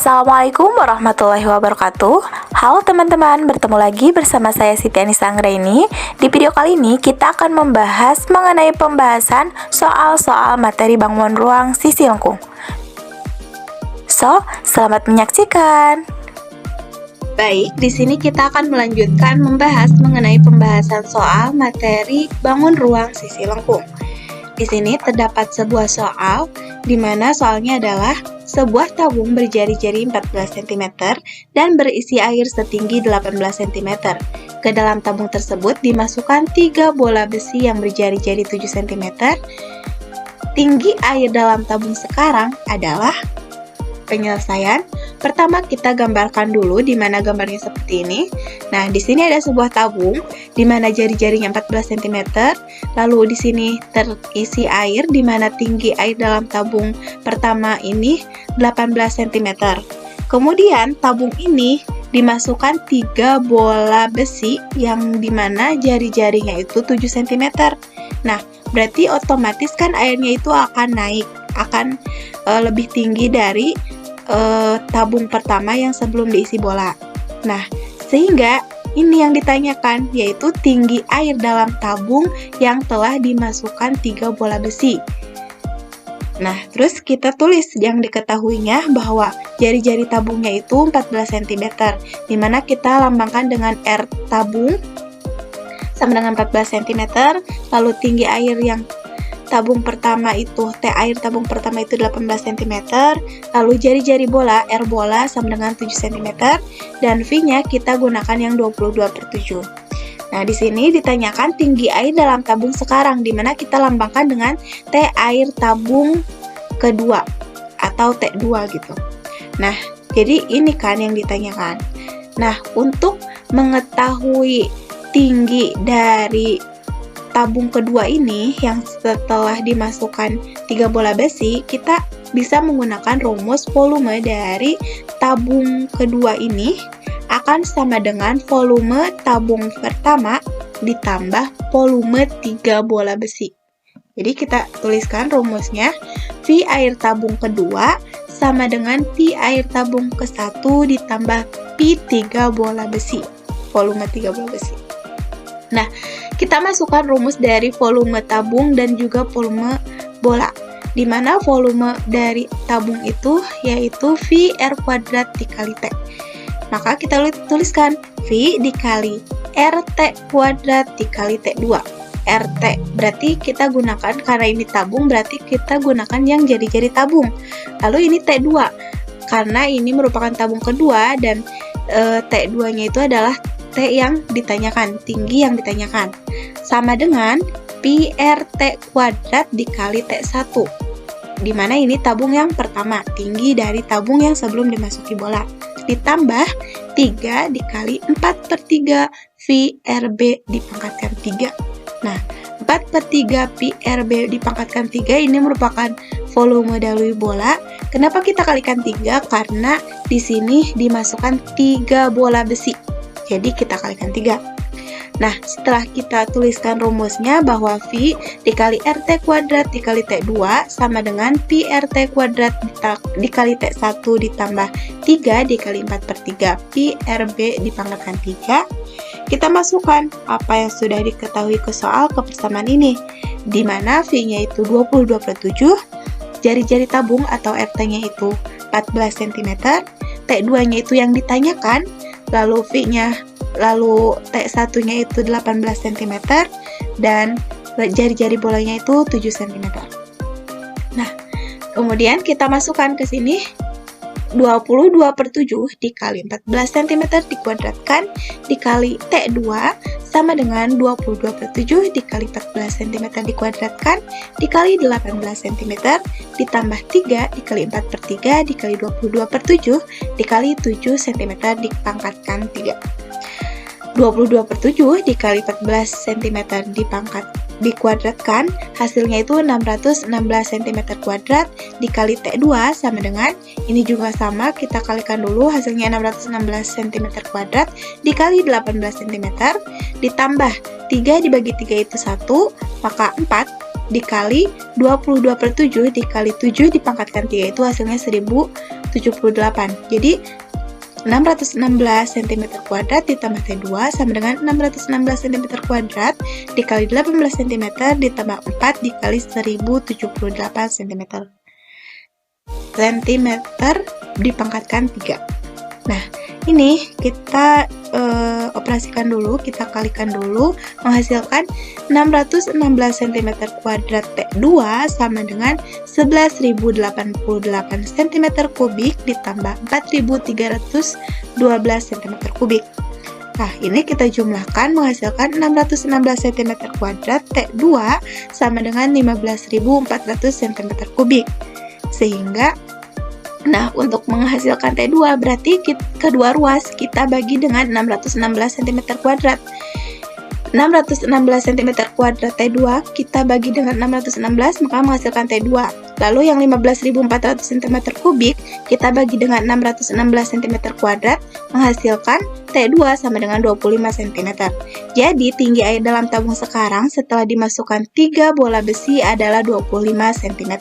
Assalamualaikum warahmatullahi wabarakatuh. Halo teman-teman, bertemu lagi bersama saya Siti Anissa Anggraini. Di video kali ini kita akan membahas mengenai pembahasan soal-soal materi bangunan ruang sisi lengkung. Selamat menyaksikan. Baik, di sini kita akan melanjutkan membahas mengenai pembahasan soal materi bangun ruang sisi lengkung. Di sini terdapat sebuah soal di mana soalnya adalah sebuah tabung berjari-jari 14 cm dan berisi air setinggi 18 cm. Ke dalam tabung tersebut dimasukkan 3 bola besi yang berjari-jari 7 cm. Tinggi air dalam tabung sekarang adalah penyelesaian. Pertama kita gambarkan dulu di mana gambarnya seperti ini. Nah, di sini ada sebuah tabung di mana jari-jarinya 14 cm. Lalu di sini terisi air di mana tinggi air dalam tabung pertama ini 18 cm. Kemudian tabung ini dimasukkan 3 bola besi yang dimana jari-jarinya itu 7 cm. Nah, berarti otomatis kan airnya itu akan naik, akan lebih tinggi dari tabung pertama yang sebelum diisi bola. Nah, sehingga ini yang ditanyakan, yaitu tinggi air dalam tabung yang telah dimasukkan 3 bola besi. Nah, terus kita tulis yang diketahuinya bahwa jari-jari tabungnya itu 14 cm, dimana kita lambangkan dengan R tabung sama dengan 14 cm, lalu tinggi air yang tabung pertama itu, T air tabung pertama itu 18 cm, lalu jari-jari bola, R bola sama dengan 7 cm, dan V-nya kita gunakan yang 22/7. Nah, di sini ditanyakan tinggi air dalam tabung sekarang, di mana kita lambangkan dengan T air tabung kedua, atau T2 gitu. Nah, jadi ini kan yang ditanyakan. Nah, untuk mengetahui tinggi dari tabung kedua ini yang setelah dimasukkan 3 bola besi, kita bisa menggunakan rumus volume dari tabung kedua ini akan sama dengan volume tabung pertama ditambah volume 3 bola besi. Jadi kita tuliskan rumusnya, V air tabung kedua sama dengan P air tabung ke-1 ditambah P 3 bola besi, volume 3 bola besi. Nah, kita masukkan rumus dari volume tabung dan juga volume bola, di mana volume dari tabung itu yaitu V R kuadrat dikali T. Maka kita tuliskan V dikali RT kuadrat dikali T2. RT berarti kita gunakan, karena ini tabung berarti kita gunakan yang jari-jari tabung. Lalu ini T2 karena ini merupakan tabung kedua dan T2-nya itu adalah T yang ditanyakan, tinggi yang ditanyakan, sama dengan PRT kuadrat dikali T1, dimana ini tabung yang pertama, tinggi dari tabung yang sebelum dimasuki bola, ditambah 3 dikali 4/3 VRB dipangkatkan 3. Nah, 4/3 PRB dipangkatkan 3 ini merupakan volume dari bola. Kenapa kita kalikan 3? Karena di sini dimasukkan 3 bola besi. Jadi kita kalikan 3. Nah, setelah kita tuliskan rumusnya bahwa V dikali RT kuadrat dikali T2 sama dengan PRT kuadrat dikali T1 ditambah 3 dikali 4/3 PRB dipangkatkan 3. Kita masukkan apa yang sudah diketahui ke soal kebersamaan ini, di mana V-nya itu 22/7, jari-jari tabung atau RT-nya itu 14 cm, T2-nya itu yang ditanyakan, lalu V-nya, lalu T1-nya itu 18 cm, dan jari-jari bolanya itu 7 cm. Nah, kemudian kita masukkan ke sini 22/7 dikali 14 cm dikuadratkan dikali T2 sama dengan 22/7 dikali 14 cm dikuadratkan dikali 18 cm ditambah 3 dikali 4/3 dikali 22/7 dikali 7 cm dipangkatkan 3. 22/7 dikali 14 cm dikuadratkan, hasilnya itu 616 cm kuadrat dikali T2 sama dengan, ini juga sama, kita kalikan dulu, hasilnya 616 cm kuadrat dikali 18 cm ditambah 3 dibagi 3 itu 1, maka 4 dikali 22/7 dikali 7 dipangkatkan 3 itu hasilnya 1000 Jadi 616 cm kuadrat ditambah T2 sama dengan 616 cm kuadrat dikali 18 cm ditambah 4 dikali 1078 cm. Dipangkatkan 3. Nah, ini kita operasikan dulu, kita kalikan dulu, menghasilkan 616 cm kuadrat T2 sama dengan 11.088 cm kubik ditambah 4.312 cm kubik. Nah, ini kita jumlahkan menghasilkan 616 cm kuadrat T2 sama dengan 15.400 cm kubik. Sehingga untuk menghasilkan T2 berarti kedua ruas kita bagi dengan 616 cm kuadrat. 616 cm kuadrat T2 kita bagi dengan 616 maka menghasilkan T2. Lalu yang 15.400 cm kubik kita bagi dengan 616 cm kuadrat menghasilkan T2 sama dengan 25 cm. Jadi tinggi air dalam tabung sekarang setelah dimasukkan 3 bola besi adalah 25 cm.